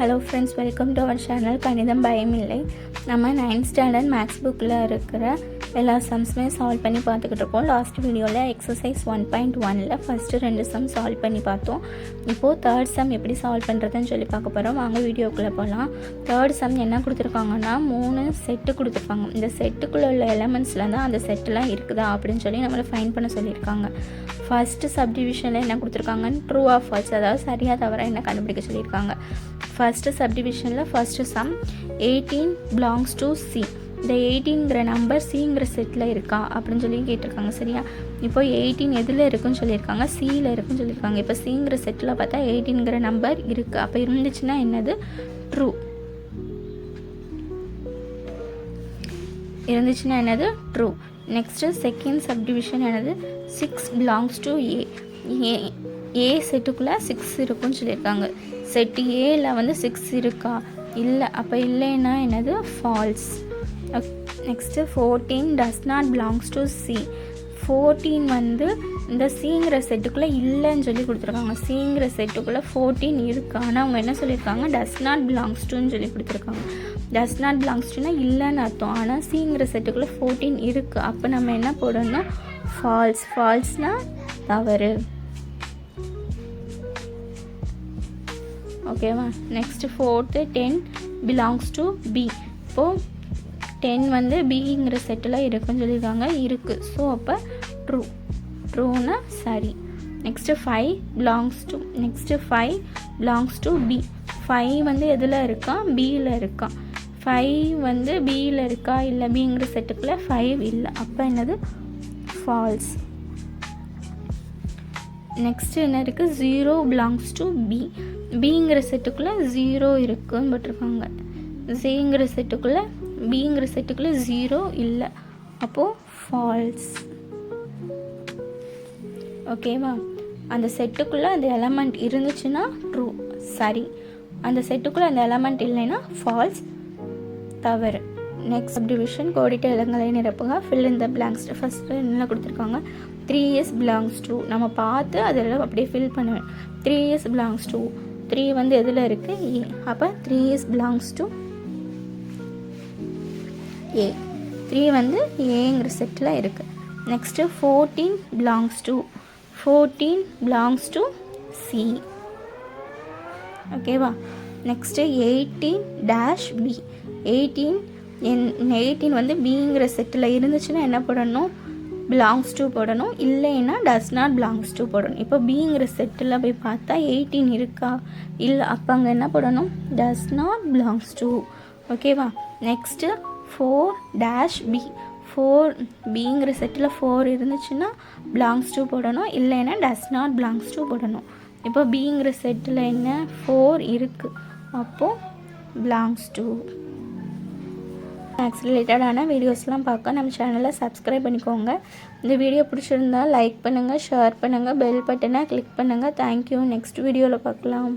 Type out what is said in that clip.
Hello friends, welcome to our channel கணிதம் பயமில்லை. நம்ம 9th ஸ்டாண்டர்ட் மேக்ஸ் புக்கில் இருக்கிற எல்லா சம்ஸுமே சால்வ் பண்ணி பார்த்துக்கிட்டு இருக்கோம். லாஸ்ட் வீடியோவில் எக்ஸசைஸ் 1.1ல் ஃபஸ்ட்டு 2 சம் சால்வ் பண்ணி பார்த்தோம். இப்போது தேர்ட் சம் எப்படி சால்வ் பண்ணுறதுன்னு சொல்லி பார்க்க போகிறோம். வாங்க வீடியோக்குள்ளே போகலாம். தேர்ட் சம் என்ன கொடுத்துருக்காங்கன்னா 3 செட்டு கொடுத்துருக்காங்க. இந்த செட்டுக்குள்ளே உள்ள எலமெண்ட்ஸில் தான் அந்த செட்டுலாம் இருக்குதா அப்படின்னு சொல்லி நம்மளை ஃபைண்ட் பண்ண சொல்லியிருக்காங்க. ஃபஸ்ட்டு சப்டிவிஷனில் என்ன கொடுத்துருக்காங்கன்னு ட்ரூ ஆர் ஃபால்ஸ், அதாவது சரியாக தவிர என்ன கண்டுபிடிக்க சொல்லியிருக்காங்க. ஃபஸ்ட்டு சப்டிவிஷனில் first some 18 belongs to C. இந்த 18ங்கிற நம்பர் சிங்கிற செட்டில் இருக்கா அப்படின்னு சொல்லி கேட்டிருக்காங்க. சரியா, இப்போ 18 எதில் இருக்குன்னு சொல்லியிருக்காங்க, சியில் இருக்குன்னு சொல்லியிருக்காங்க. இப்போ சிங்கிற செட்டில் பார்த்தா 18ங்கிற நம்பர் இருக்குது. அப்போ இருந்துச்சுன்னா என்னது, ட்ரூ. இருந்துச்சுன்னா என்னது, ட்ரூ. நெக்ஸ்ட்டு செகண்ட் சப்டிவிஷன் என்னது, 6 பிலாங்ஸ் டு ஏ. ஏ செட்டுக்குள்ளே 6 இருக்குன்னு சொல்லியிருக்காங்க. செட்டு ஏல வந்து 6 இருக்கா, இல்லை. அப்போ இல்லைன்னா என்னது, false. Next 14 does not belongs to C. 14 வந்து இந்த சிங்கிற செட்டுக்குள்ளே இல்லைன்னு சொல்லி கொடுத்துருக்காங்க. சிங்கிற செட்டுக்குள்ளே 14 இருக்குது. ஆனால் அவங்க என்ன சொல்லியிருக்காங்க, டஸ் நாட் பிலாங்ஸ் டுன்னு சொல்லி கொடுத்துருக்காங்க. டஸ் நாட் பிலாங்ஸ் டுனா இல்லைன்னு அர்த்தம். ஆனால் சிங்கிற செட்டுக்குள்ளே 14 இருக்குது. அப்போ நம்ம என்ன போடணும், ஃபால்ஸ். ஃபால்ஸ்னால் தவறு. ஓகேவா. Next 4th 10 belongs to B. இப்போது 10 வந்து பிங்கிற செட்டில் இருக்குன்னு சொல்லியிருக்காங்க, இருக்குது. ஸோ அப்போ ட்ரூ. ட்ரூனா சரி. Next 5 belongs to B. 5 வந்து எதில் இருக்கா, பியில் இருக்கா. 5 வந்து பியில் இருக்கா, இல்லை பிங்கிற செட்டுக்குள்ளே 5 இல்லை. அப்போ என்னது, ஃபால்ஸ். நெக்ஸ்ட்டு என்ன இருக்குது, 0 பிலாங்ஸ் டு பி. பிங்கிற செட்டுக்குள்ளே 0 இருக்குன்னு போட்டிருக்காங்க. பிங்கிற செட்டுக்குள்ளே 0 இல்லை. அப்போது ஃபால்ஸ். ஓகேவா. அந்த செட்டுக்குள்ளே அந்த எலமெண்ட் இருந்துச்சுன்னா ட்ரூ, சரி. அந்த செட்டுக்குள்ளே அந்த எலமெண்ட் இல்லைன்னா ஃபால்ஸ், தவறு. நெக்ஸ்ட் சப்டிவிஷன் கோடிட்ட இடங்களை நிரப்புங்க. Fill in the blanks. First என்ன கொடுத்துருக்காங்க, 3s பிலாங்ஸ் டு. நம்ம பார்த்து அதில் அப்படியே ஃபில் பண்ணுவேன். 3s belongs to. 3 வந்து எதில் இருக்குது, ஏ. அப்போ 3s பிலாங்ஸ் டு ஏ. 3 வந்து ஏங்கிற செட்டில் இருக்குது. Next 14 belongs to C. ஓகேவா. Next 18 dash B. 18 வந்து பிங்கிற செட்டில் இருந்துச்சுன்னா என்ன போடணும், பிலாங்ஸ் டு போடணும். இல்லைன்னா டஸ் நாட் பிலாங்ஸ் டு போடணும். இப்போ பிங்கிற செட்டில் போய் பார்த்தா 18 இருக்கா, இல்லை. அப்போ அங்கே என்ன போடணும், டஸ் நாட் பிலாங்ஸ் டு. ஓகேவா. Next 4 dash B. 4 பிங்கிற செட்டில் 4 இருந்துச்சுன்னா பிலாங்ஸ் டு போடணும். இல்லைன்னா டஸ் நாட் பிலாங்ஸ் டு போடணும். இப்போ பிங்கிற செட்டில் என்ன, 4 இருக்குது. அப்போது பிலாங்ஸ் டு. மேக்ஸ் ரிலேட்டடான வீடியோஸ்லாம் பார்க்க நம்ம சேனலை சப்ஸ்கிரைப் பண்ணிக்கோங்க. இந்த வீடியோ பிடிச்சிருந்தால் லைக் பண்ணுங்கள், ஷேர் பண்ணுங்கள், பெல் பட்டனை கிளிக் பண்ணுங்கள். தேங்க்யூ. நெக்ஸ்ட் வீடியோவில் பார்க்கலாம்.